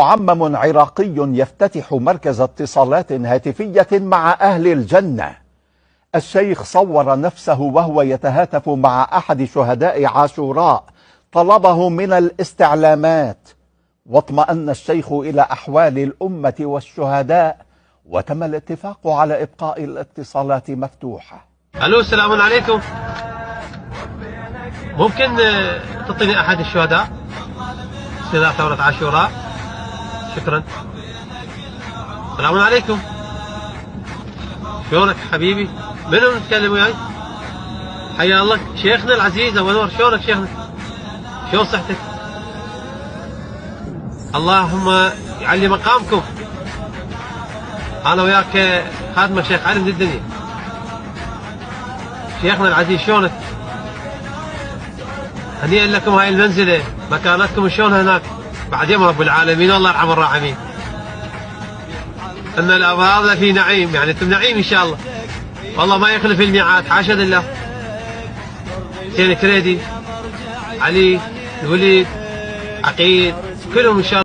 معمم عراقي يفتتح مركز اتصالات هاتفية مع أهل الجنة. الشيخ صور نفسه وهو يتهاتف مع أحد شهداء عاشوراء، طلبه من الاستعلامات، واطمأن الشيخ إلى أحوال الأمة والشهداء، وتم الاتفاق على إبقاء الاتصالات مفتوحة. الو، السلام عليكم. ممكن تعطيني احد الشهداء شهداء ثورة عاشوراء؟ شكرا. السلام عليكم. شلونك حبيبي؟ منو نتكلم وياي؟ حيا الله شيخنا العزيز ابو نور، شلونك شيخنا؟ شلون صحتك؟ اللهم يعلي مقامكم. انا وياك خادمك شيخ علي من الدنيا. شيخنا العزيز شلونك؟ هنيئا لكم هاي المنزله، مكانتكم شلون هناك؟ بعد يم رب العالمين والله يرحم الراحمين. ان الابرار في نعيم، يعني انتم نعيم ان شاء الله. والله ما يخلف الميعاد، حاشا لله. حسين كريدي، علي، الوليد، عقيل، كلهم ان شاء الله.